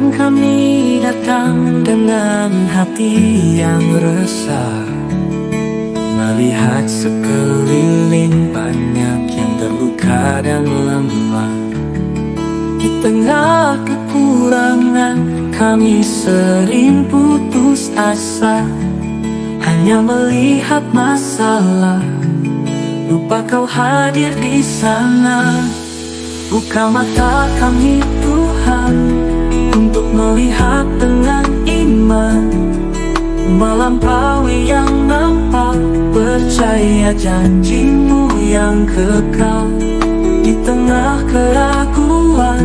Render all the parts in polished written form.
Tuhan, kami datang dengan hati yang resah, melihat sekeliling banyak yang terluka dan lemah. Di tengah kekurangan kami sering putus asa, hanya melihat masalah, lupa Kau hadir di sana. Buka mata kami Tuhan, untuk melihat dengan iman, melampaui yang nampak, percaya janji-Mu yang kekal. Di tengah keraguan,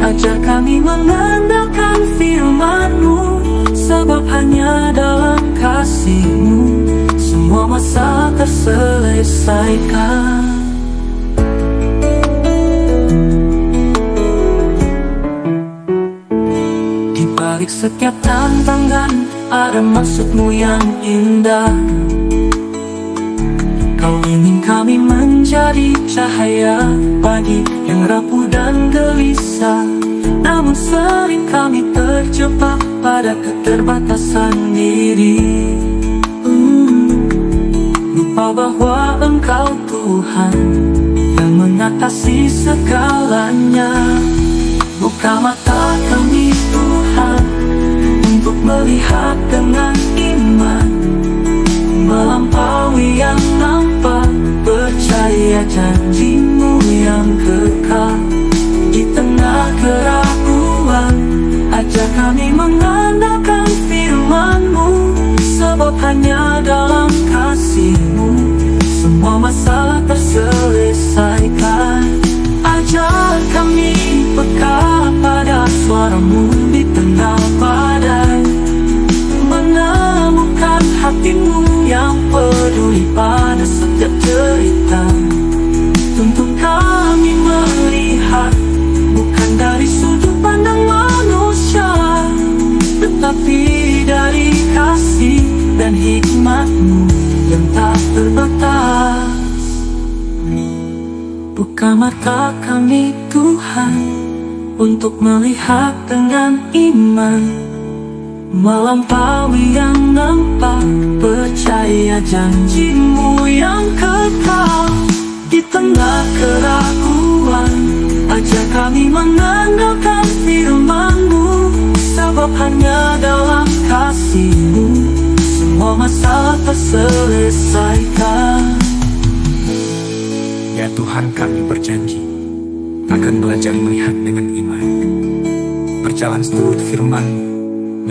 ajar kami mengandalkan firman-Mu, sebab hanya dalam kasih-Mu semua masalah terselesaikan. Di balik setiap tantangan ada maksud-Mu yang indah. Kau ingin kami menjadi cahaya bagi yang rapuh dan gelisah, namun sering kami terjebak pada keterbatasan diri. Lupa bahwa Engkau Tuhan yang mengatasi segalanya. Buka mata kami Tuhan, untuk melihat dengan iman, melampaui yang nampak, percaya janji-Mu yang kekal. Di tengah keraguan, ajar kami mengandalkan firman-Mu, sebab hanya dalam kasih-Mu semua masalah terselesaikan. Ajar kami peka pada suara-Mu di tengah badai, menemukan hati-Mu yang peduli pada setiap cerita. Tuntun kami melihat bukan dari sudut pandang manusia, tetapi dari kasih dan hikmat-Mu yang tak terbatas. Buka mata kami Tuhan, untuk melihat dengan iman, melampaui yang nampak, percaya janji-Mu yang kekal. Di tengah keraguan, ajar kami mengandalkan firman-Mu, sebab hanya dalam kasih-Mu semua masalah terselesaikan. Ya Tuhan, kami berjanji akan belajar melihat dengan iman, berjalan seturut firman-Mu,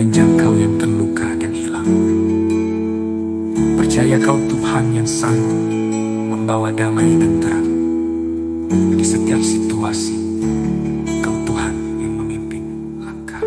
menjangkau yang terluka dan hilang. Percaya Kau Tuhan yang sanggup membawa damai dan terang di setiap situasi. Kau Tuhan yang memimpin langkah.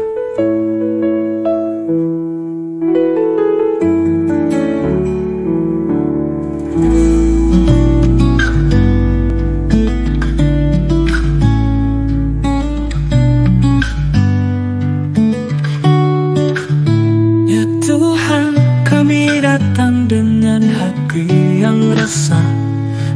Dengan hati yang resah,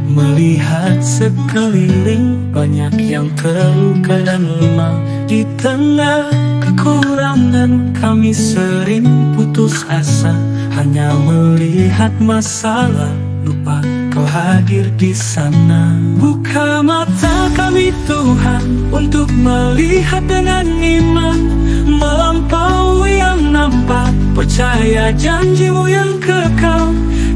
melihat sekeliling banyak yang terluka dan lemah. Di tengah kekurangan kami sering putus asa, hanya melihat masalah, lupa Kau hadir di sana. Buka mata kami Tuhan, untuk melihat dengan iman, melampaui yang nampak, percaya janji-Mu yang kekal.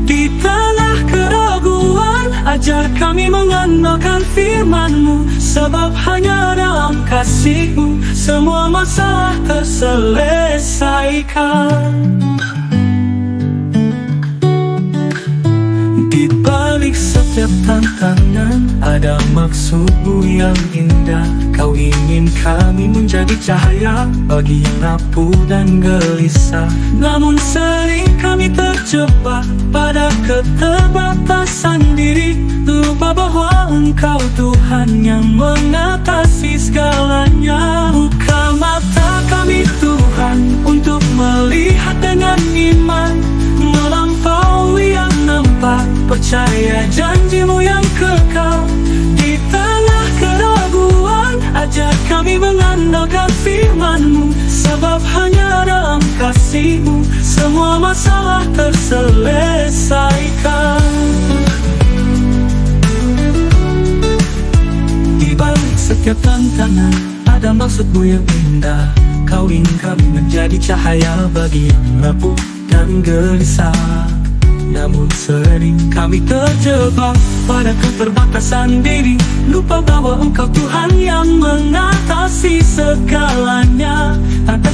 Di tengah keraguan, ajar kami mengandalkan firman-Mu, sebab hanya dalam kasih-Mu semua masalah terselesaikan. Di balik setiap tantangan ada maksud-Mu yang indah. Kau ingin kami menjadi cahaya bagi yang rapuh dan gelisah, namun sering kami terjebak pada keterbatasan diri. Lupa bahwa Engkau Tuhan yang mengatasi segalanya. Buka mata kami Tuhan, untuk melihat dengan iman, melampaui yang nampak, percaya janji-Mu yang kekal. Di tengah keraguan, ajar kami mengandalkan firman-Mu, kasih-Mu semua masalah terselesaikan. Di balik setiap tantangan ada maksud-Mu yang indah. Kau ingin kami menjadi cahaya bagi yang rapuh dan gelisah. Namun sering kami terjebak pada keterbatasan diri, lupa bahwa Engkau Tuhan yang mengatasi segalanya. Akan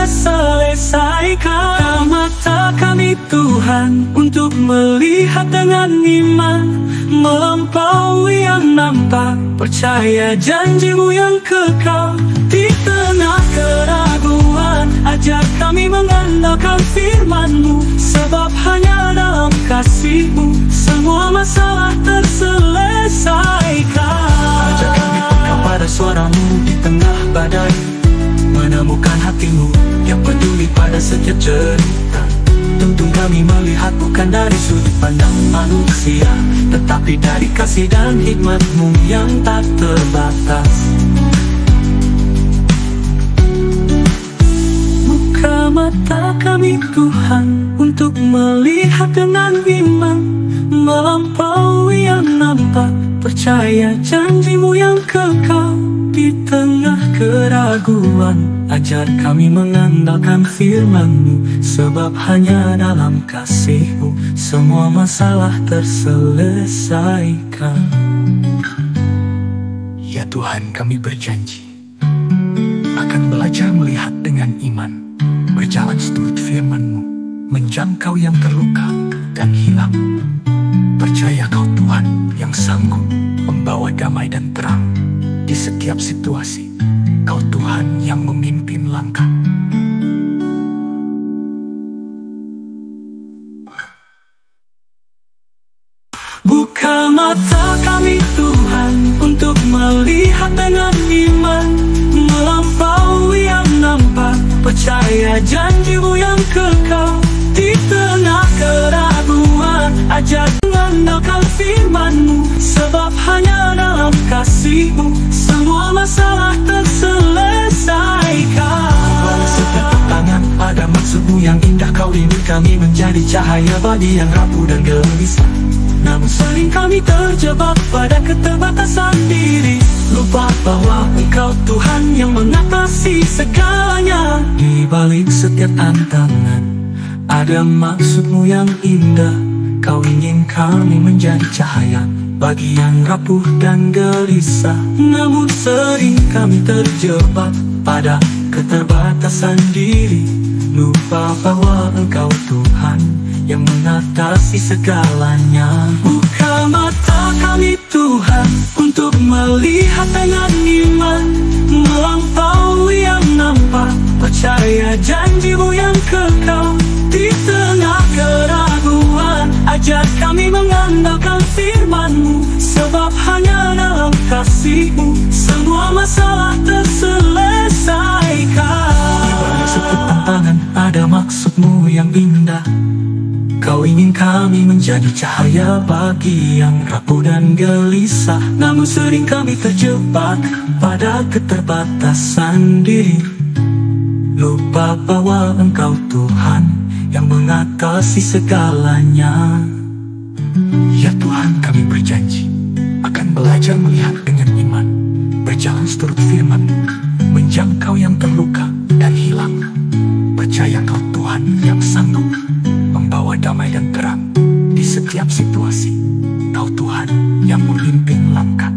selesaikan mata kami Tuhan untuk melihat dengan iman, melampaui yang nampak, percaya janji-Mu yang kekal. Di tengah keraguan, ajar kami mengandalkan firman-Mu, sebab hanya dalam kasih-Mu semua masalah terselesaikan. Ajar kami peka pada suara-Mu di tengah badai, menemukan hati-Mu yang peduli pada setiap cerita. Tuntun kami melihat bukan dari sudut pandang manusia, tetapi dari kasih dan hikmat-Mu yang tak terbatas. Buka mata kami Tuhan untuk melihat dengan iman, melampaui yang nampak, percaya janji-Mu yang kekal. Di tengah keraguan, ajar kami mengandalkan firman-Mu, sebab hanya dalam kasih-Mu semua masalah terselesaikan. Ya Tuhan, kami berjanji akan belajar melihat dengan iman, berjalan seturut firman-Mu, menjangkau yang terluka dan hilang. Percaya Kau Tuhan yang sanggup membawa damai dan terang di setiap situasi. Kau Tuhan yang memimpin langkah. Buka mata kami Tuhan untuk melihat dengan iman, melampaui yang nampak, percaya janji-Mu yang kekal. Di tengah keraguan, ajar mengandalkan firman-Mu, sebab hanya dalam kasih-Mu semua masalah terselesaikan. Pada setiap tantangan ada maksud-Mu yang indah. Kau ingin kami menjadi cahaya bagi yang rapuh dan gelisah. Namun sering kami terjebak pada keterbatasan diri, lupa bahwa Engkau Tuhan yang mengatasi segalanya. Di balik setiap tantangan ada maksud-Mu yang indah. Kau ingin kami menjadi cahaya bagi yang rapuh dan gelisah. Namun sering kami terjebak pada keterbatasan diri, lupa bahwa Engkau Tuhan yang mengatasi segalanya. Buka mata kami Tuhan untuk melihat dengan iman, melampaui yang nampak, percaya janji-Mu yang kekal. Di tengah keraguan, ajar kami mengandalkan firman-Mu, sebab hanya dalam kasih-Mu semua masalah terselesaikan. Di balik setiap tantangan ada maksud-Mu yang indah. Kau ingin kami menjadi cahaya bagi yang rapuh dan gelisah. Namun sering kami terjebak pada keterbatasan diri, lupa bahwa Engkau Tuhan yang mengatasi segalanya. Ya Tuhan, kami berjanji akan belajar melihat dengan iman, berjalan seturut firman-Mu, menjangkau yang terluka dan hilang. Percaya Kau Tuhan yang sanggup membawa damai dan terang di setiap situasi. Kau Tuhan yang memimpin langkah.